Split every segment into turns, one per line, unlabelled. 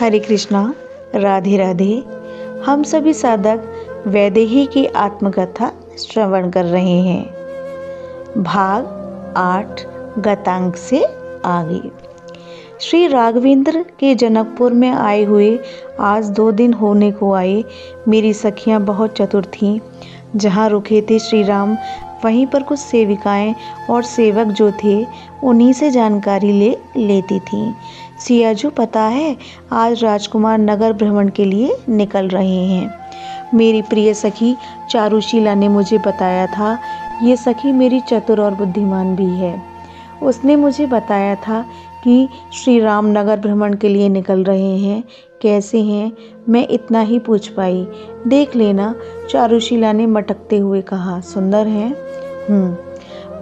हरे कृष्णा, राधे राधे। हम सभी साधक वैदेही की आत्मकथा श्रवण कर रहे हैं। भाग 8 गतांक से आगे। श्री राघवेंद्र के जनकपुर में आए हुए आज 2 दिन होने को आए। मेरी सखियां बहुत चतुर थीं। जहाँ रुके थे श्री राम वहीं पर कुछ सेविकाएं और सेवक जो थे उन्हीं से जानकारी लेती थीं। सियाजू, पता है आज राजकुमार नगर भ्रमण के लिए निकल रहे हैं। मेरी प्रिय सखी चारुशीला ने मुझे बताया था। ये सखी मेरी चतुर और बुद्धिमान भी है। उसने मुझे बताया था कि श्री राम नगर भ्रमण के लिए निकल रहे हैं। कैसे हैं मैं इतना ही पूछ पाई। देख लेना, चारुशीला ने मटकते हुए कहा। सुंदर हैं?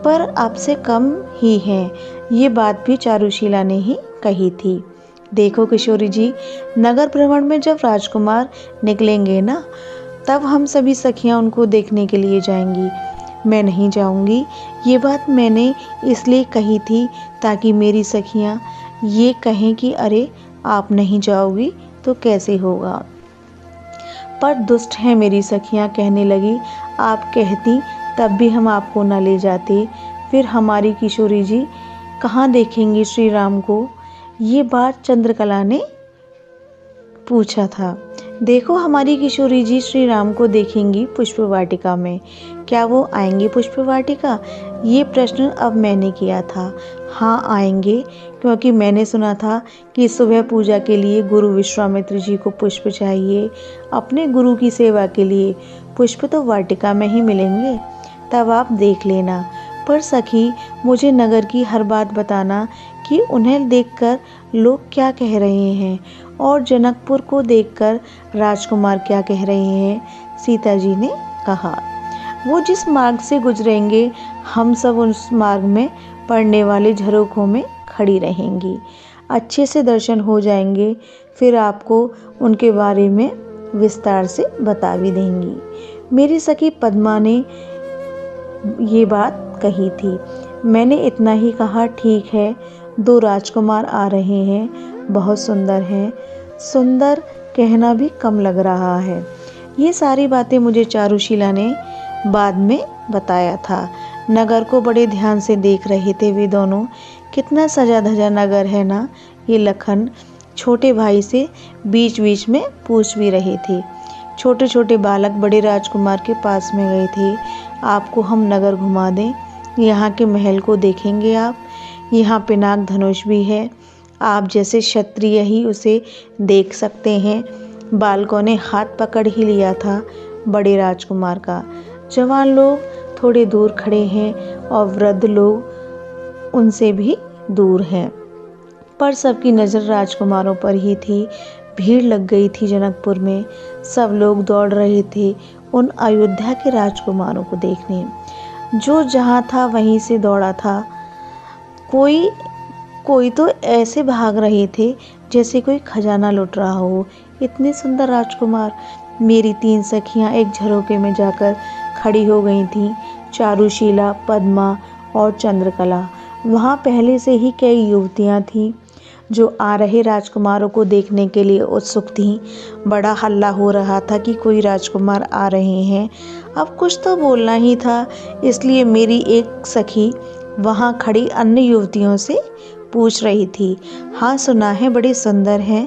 पर आपसे कम ही हैं। ये बात भी चारुशीला ने ही कही थी। देखो किशोरी जी, नगर भ्रमण में जब राजकुमार निकलेंगे ना, तब हम सभी सखियां उनको देखने के लिए जाएंगी। मैं नहीं जाऊंगी। ये बात मैंने इसलिए कही थी ताकि मेरी सखियां ये कहें कि अरे आप नहीं जाओगी तो कैसे होगा। पर दुष्ट हैं मेरी सखियां, कहने लगी, आप कहती तब भी हम आपको न ले जाते। फिर हमारी किशोरी जी कहाँ देखेंगी श्री राम को? ये बात चंद्रकला ने पूछा था। देखो, हमारी किशोरी जी श्री राम को देखेंगी पुष्प वाटिका में। क्या वो आएंगे पुष्प वाटिका? ये प्रश्न अब मैंने किया था। हाँ आएंगे, क्योंकि मैंने सुना था कि सुबह पूजा के लिए गुरु विश्वामित्र जी को पुष्प चाहिए। अपने गुरु की सेवा के लिए पुष्प तो वाटिका में ही मिलेंगे। तब आप देख लेना। पर सखी, मुझे नगर की हर बात बताना कि उन्हें देखकर लोग क्या कह रहे हैं और जनकपुर को देखकर राजकुमार क्या कह रहे हैं। सीता जी ने कहा, वो जिस मार्ग से गुजरेंगे हम सब उस मार्ग में पड़ने वाले झरोखों में खड़ी रहेंगी। अच्छे से दर्शन हो जाएंगे, फिर आपको उनके बारे में विस्तार से बता भी देंगी। मेरी सखी पद्मा ने ये बात कही थी। मैंने इतना ही कहा, ठीक है। 2 राजकुमार आ रहे हैं, बहुत सुंदर हैं। सुंदर कहना भी कम लग रहा है। ये सारी बातें मुझे चारुशीला ने बाद में बताया था। नगर को बड़े ध्यान से देख रहे थे वे दोनों। कितना सजा धजा नगर है ना। ये लखन छोटे भाई से बीच बीच में पूछ भी रहे थे। छोटे छोटे बालक बड़े राजकुमार के पास में गए थे। आपको हम नगर घुमा दें, यहाँ के महल को देखेंगे आप। यहाँ पिनाक धनुष भी है, आप जैसे क्षत्रिय ही उसे देख सकते हैं। बालकों ने हाथ पकड़ ही लिया था बड़े राजकुमार का। जवान लोग थोड़े दूर खड़े हैं और वृद्ध लोग उनसे भी दूर हैं। पर सबकी नज़र राजकुमारों पर ही थी। भीड़ लग गई थी जनकपुर में। सब लोग दौड़ रहे थे उन अयोध्या के राजकुमारों को देखने। जो जहाँ था वहीं से दौड़ा था। कोई तो ऐसे भाग रहे थे जैसे कोई खजाना लुट रहा हो। इतने सुंदर राजकुमार। मेरी 3 सखियाँ एक झरोके में जाकर खड़ी हो गई थीं। चारुशीला, पद्मा और चंद्रकला। वहाँ पहले से ही कई युवतियाँ थीं जो आ रहे राजकुमारों को देखने के लिए उत्सुक थीं। बड़ा हल्ला हो रहा था कि कोई राजकुमार आ रहे हैं। अब कुछ तो बोलना ही था, इसलिए मेरी एक सखी वहाँ खड़ी अन्य युवतियों से पूछ रही थी। हाँ सुना है, बड़े सुंदर हैं।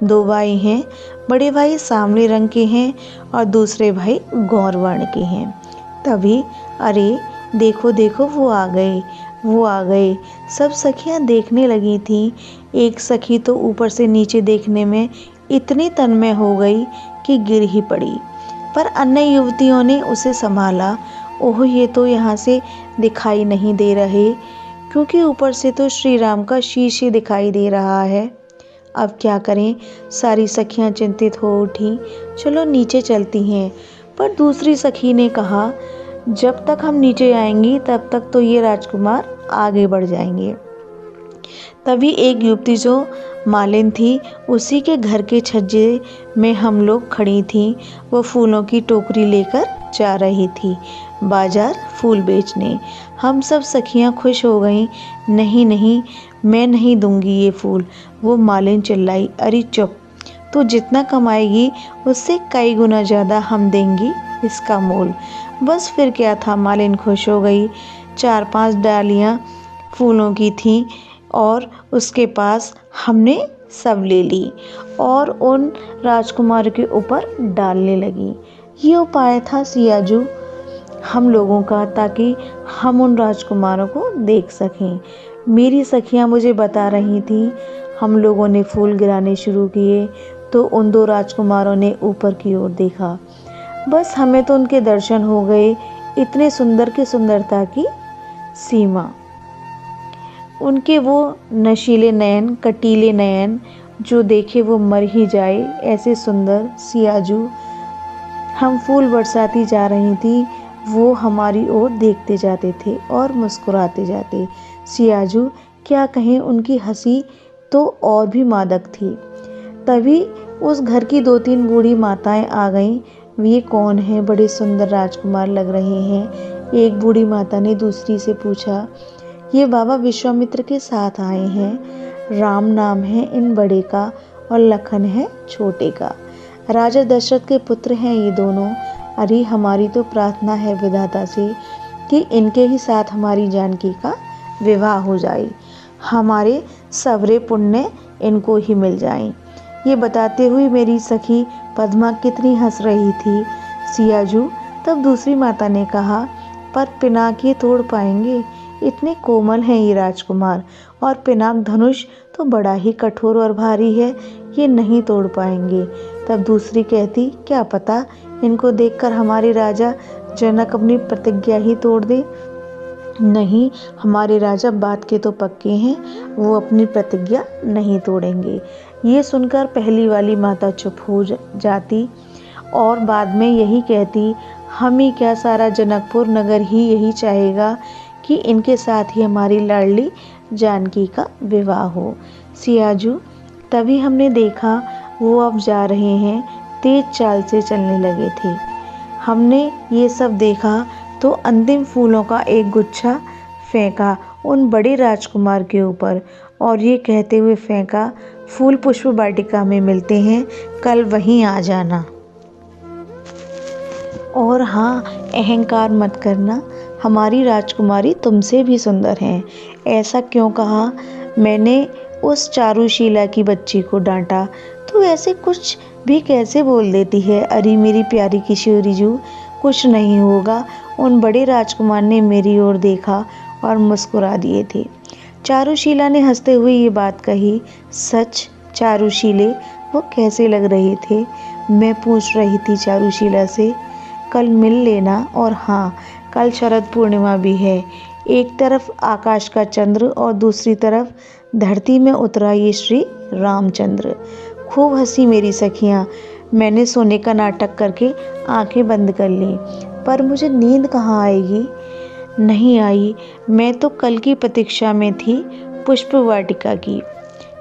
2 भाई हैं। बड़े भाई सांवले रंग के हैं और दूसरे भाई गौर वर्ण के हैं। तभी अरे देखो देखो, वो आ गए। सब सखियां देखने लगी थीं। एक सखी तो ऊपर से नीचे देखने में इतनी तन्मय हो गई कि गिर ही पड़ी। पर अन्य युवतियों ने उसे संभाला। ओह, ये तो यहाँ से दिखाई नहीं दे रहे, क्योंकि ऊपर से तो श्री राम का शीश ही दिखाई दे रहा है। अब क्या करें? सारी सखियां चिंतित हो उठी। चलो नीचे चलती हैं। पर दूसरी सखी ने कहा, जब तक हम नीचे आएंगी तब तक तो ये राजकुमार आगे बढ़ जाएंगे। तभी एक युवती जो मालिन थी, उसी के घर के छज्जे में हम लोग खड़ी थीं। वो फूलों की टोकरी लेकर जा रही थी बाजार फूल बेचने। हम सब सखियां खुश हो गईं। नहीं नहीं, मैं नहीं दूंगी ये फूल। वो मालिन चिल्लाई। अरे चुप, तो जितना कमाएगी उससे कई गुना ज़्यादा हम देंगी इसका मोल। बस फिर क्या था, मालिन खुश हो गई। 4-5 डालियाँ फूलों की थीं और उसके पास हमने सब ले ली और उन राजकुमार के ऊपर डालने लगी। ये उपाय था सियाजू हम लोगों का, ताकि हम उन राजकुमारों को देख सकें। मेरी सखियां मुझे बता रही थी, हम लोगों ने फूल गिराने शुरू किए तो उन 2 राजकुमारों ने ऊपर की ओर देखा। बस हमें तो उनके दर्शन हो गए, इतने सुंदर की सुंदरता की सीमा। उनके वो नशीले नयन, कटीले नयन, जो देखे वो मर ही जाए, ऐसे सुंदर। सियाजू हम फूल बरसाती जा रही थी, वो हमारी ओर देखते जाते थे और मुस्कुराते जाते। सियाजू क्या कहें, उनकी हंसी तो और भी मादक थी। तभी उस घर की 2-3 बूढ़ी माताएं आ गईं। ये कौन है, बड़े सुंदर राजकुमार लग रहे हैं। एक बूढ़ी माता ने दूसरी से पूछा, ये बाबा विश्वामित्र के साथ आए हैं। राम नाम है इन बड़े का और लखन है छोटे का। राजा दशरथ के पुत्र हैं ये दोनों। अरे हमारी तो प्रार्थना है विधाता से कि इनके ही साथ हमारी जानकी का विवाह हो जाए, हमारे सवरे पुण्य इनको ही मिल जाएं। ये बताते हुए मेरी सखी पद्मा कितनी हंस रही थी। सियाजू तब दूसरी माता ने कहा, पर पिनाक ये तोड़ पाएंगे, इतने कोमल हैं ये राजकुमार, और पिनाक धनुष तो बड़ा ही कठोर और भारी है, ये नहीं तोड़ पाएंगे। तब दूसरी कहती, क्या पता इनको देखकर हमारे राजा जनक अपनी प्रतिज्ञा ही तोड़ दे। नहीं, हमारे राजा बात के तो पक्के हैं, वो अपनी प्रतिज्ञा नहीं तोड़ेंगे। ये सुनकर पहली वाली माता चुप हो जाती और बाद में यही कहती, हम ही क्या, सारा जनकपुर नगर ही यही चाहेगा कि इनके साथ ही हमारी लाडली जानकी का विवाह हो। सियाजू तभी हमने देखा वो अब जा रहे हैं, तेज चाल से चलने लगे थे। हमने ये सब देखा तो अंतिम फूलों का एक गुच्छा फेंका उन बड़े राजकुमार के ऊपर और ये कहते हुए फेंका, फूल पुष्प वाटिका में मिलते हैं, कल वहीं आ जाना। और हाँ, अहंकार मत करना, हमारी राजकुमारी तुमसे भी सुंदर हैं। ऐसा क्यों कहा? मैंने उस चारुशीला की बच्ची को डांटा, तू ऐसे कुछ भी कैसे बोल देती है? अरे मेरी प्यारी किशोरी जू, कुछ नहीं होगा। उन बड़े राजकुमार ने मेरी ओर देखा और मुस्कुरा दिए थे। चारुशीला ने हंसते हुए ये बात कही। सच चारुशीले, वो कैसे लग रहे थे? मैं पूछ रही थी चारुशीला से। कल मिल लेना, और हाँ, कल शरद पूर्णिमा भी है। एक तरफ आकाश का चंद्र और दूसरी तरफ धरती में उतरा ये श्री रामचंद्र। खूब हंसी मेरी सखियाँ। मैंने सोने का नाटक करके आंखें बंद कर ली, पर मुझे नींद कहाँ आएगी? नहीं आई। मैं तो कल की प्रतीक्षा में थी, पुष्प वाटिका की।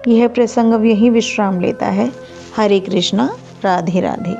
यह प्रसंग अब यहीं विश्राम लेता है। हरे कृष्णा, राधे राधे।